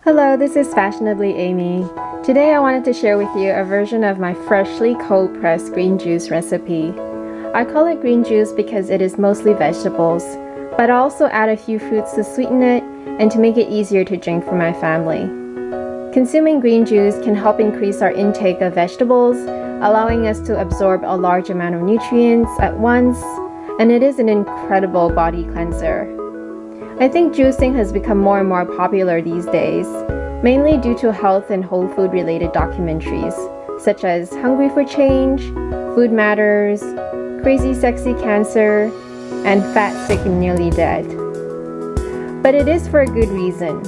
Hello, this is Fashionably Amy. Today I wanted to share with you a version of my freshly cold pressed green juice recipe. I call it green juice because it is mostly vegetables, but I also add a few fruits to sweeten it and to make it easier to drink for my family. Consuming green juice can help increase our intake of vegetables, allowing us to absorb a large amount of nutrients at once, and it is an incredible body cleanser. I think juicing has become more and more popular these days, mainly due to health and whole food related documentaries, such as Hungry for Change, Food Matters, Crazy Sexy Cancer, and Fat, Sick, and Nearly Dead. But it is for a good reason.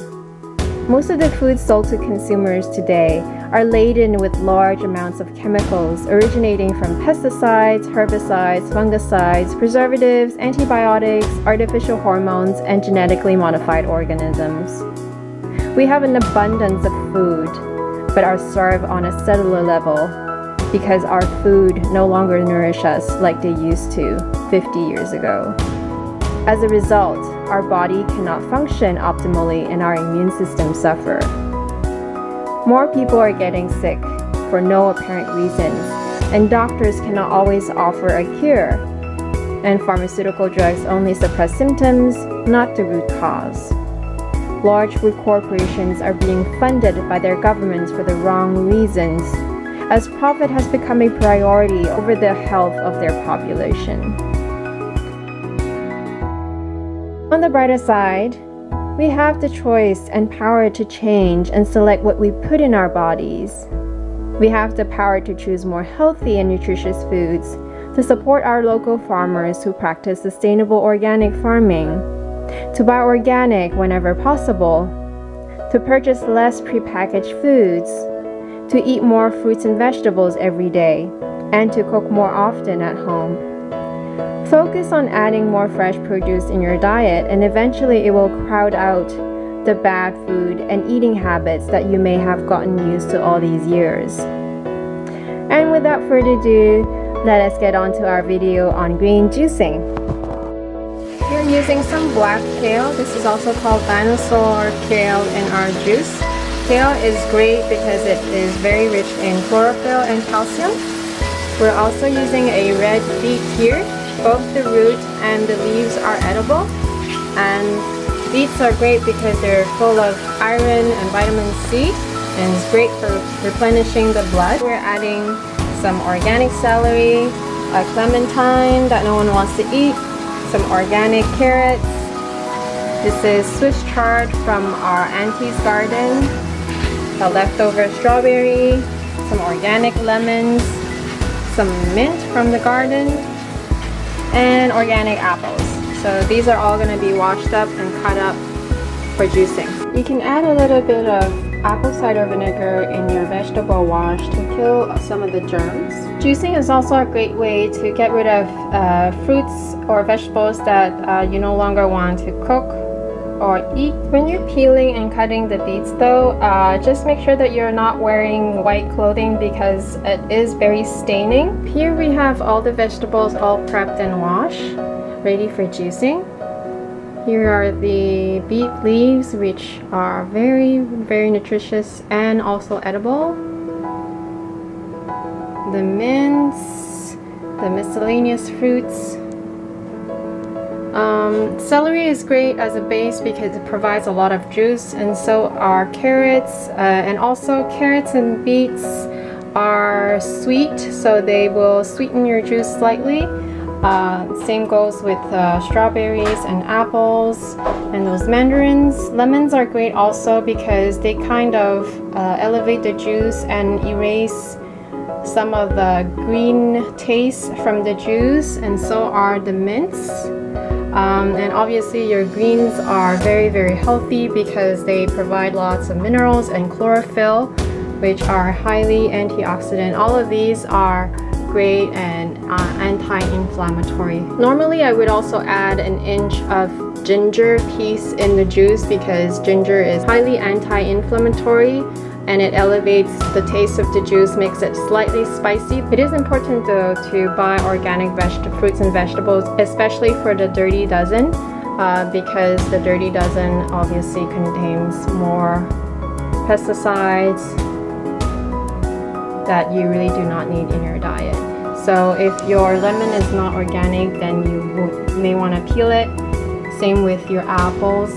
Most of the foods sold to consumers today are laden with large amounts of chemicals originating from pesticides, herbicides, fungicides, preservatives, antibiotics, artificial hormones, and genetically modified organisms. We have an abundance of food, but are starved on a cellular level because our food no longer nourishes us like they used to 50 years ago. As a result, our body cannot function optimally and our immune system suffer. More people are getting sick for no apparent reasons, and doctors cannot always offer a cure, and pharmaceutical drugs only suppress symptoms, not the root cause. Large food corporations are being funded by their governments for the wrong reasons, as profit has become a priority over the health of their population. On the brighter side, we have the choice and power to change and select what we put in our bodies. We have the power to choose more healthy and nutritious foods, to support our local farmers who practice sustainable organic farming, to buy organic whenever possible, to purchase less prepackaged foods, to eat more fruits and vegetables every day, and to cook more often at home. Focus on adding more fresh produce in your diet, and eventually it will crowd out the bad food and eating habits that you may have gotten used to all these years. And without further ado, let us get on to our video on green juicing. We're using some black kale. This is also called dinosaur kale in our juice. Kale is great because it is very rich in chlorophyll and calcium. We're also using a red beet here. Both the root and the leaves are edible, and beets are great because they're full of iron and vitamin C, and it's great for replenishing the blood. We're adding some organic celery, a clementine that no one wants to eat, some organic carrots. This is Swiss chard from our auntie's garden, a leftover strawberry, some organic lemons, some mint from the garden, and organic apples. So these are all going to be washed up and cut up for juicing. You can add a little bit of apple cider vinegar in your vegetable wash to kill some of the germs. Juicing is also a great way to get rid of fruits or vegetables that you no longer want to cook or eat. When you're peeling and cutting the beets though, just make sure that you're not wearing white clothing because it is very staining. Here we have all the vegetables all prepped and washed, ready for juicing. Here are the beet leaves, which are very, very nutritious and also edible. The mints, the miscellaneous fruits. Celery is great as a base because it provides a lot of juice, and so are carrots, and also carrots and beets are sweet, so they will sweeten your juice slightly. Same goes with strawberries and apples and those mandarins. Lemons are great also because they kind of elevate the juice and erase some of the green taste from the juice, and so are the mints. And obviously your greens are very, very healthy because they provide lots of minerals and chlorophyll, which are highly antioxidant. All of these are great and anti-inflammatory. Normally I would also add an inch of ginger piece in the juice because ginger is highly anti-inflammatory and it elevates the taste of the juice, makes it slightly spicy. It is important though to buy organic fruits and vegetables, especially for the Dirty Dozen, because the Dirty Dozen obviously contains more pesticides that you really do not need in your diet. So if your lemon is not organic, then you may want to peel it. Same with your apples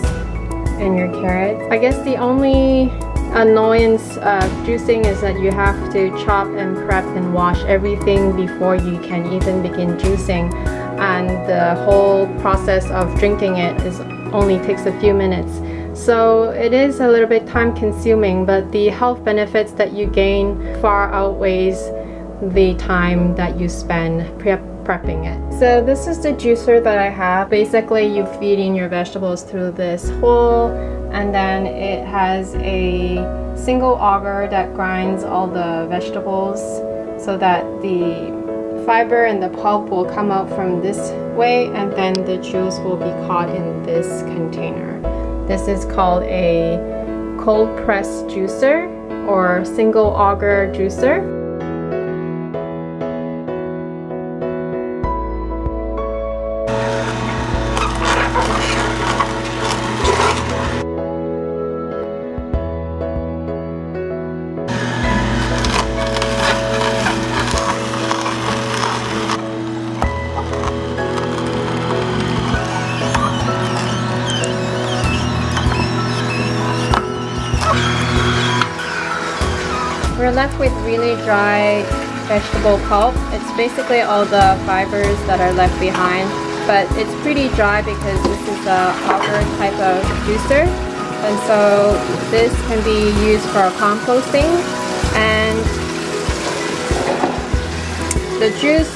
and your carrots. I guess the only annoyance of juicing is that you have to chop and prep and wash everything before you can even begin juicing, and the whole process of drinking it only takes a few minutes. So it is a little bit time consuming, but the health benefits that you gain far outweighs the time that you spend prepping it. So this is the juicer that I have. Basically, you feed in your vegetables through this hole, and then it has a single auger that grinds all the vegetables so that the fiber and the pulp will come out from this way, and then the juice will be caught in this container. This is called a cold press juicer or single auger juicer. We're left with really dry vegetable pulp. It's basically all the fibers that are left behind, but it's pretty dry because this is a auger type of juicer, and so this can be used for composting. And the juice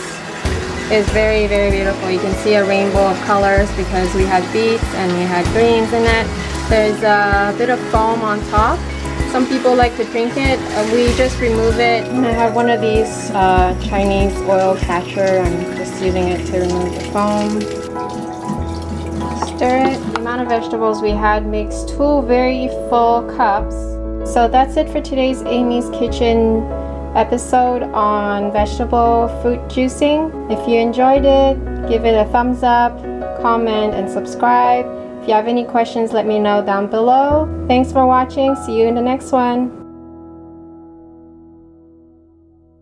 is very, very beautiful. You can see a rainbow of colors because we had beets and we had greens in it. There's a bit of foam on top. Some people like to drink it. We just remove it. And I have one of these Chinese oil catcher. I'm just using it to remove the foam. Stir it. The amount of vegetables we had makes 2 very full cups. So that's it for today's Amy's Kitchen episode on vegetable fruit juicing. If you enjoyed it, give it a thumbs up, comment, and subscribe. If you have any questions, let me know down below. Thanks for watching. See you in the next one.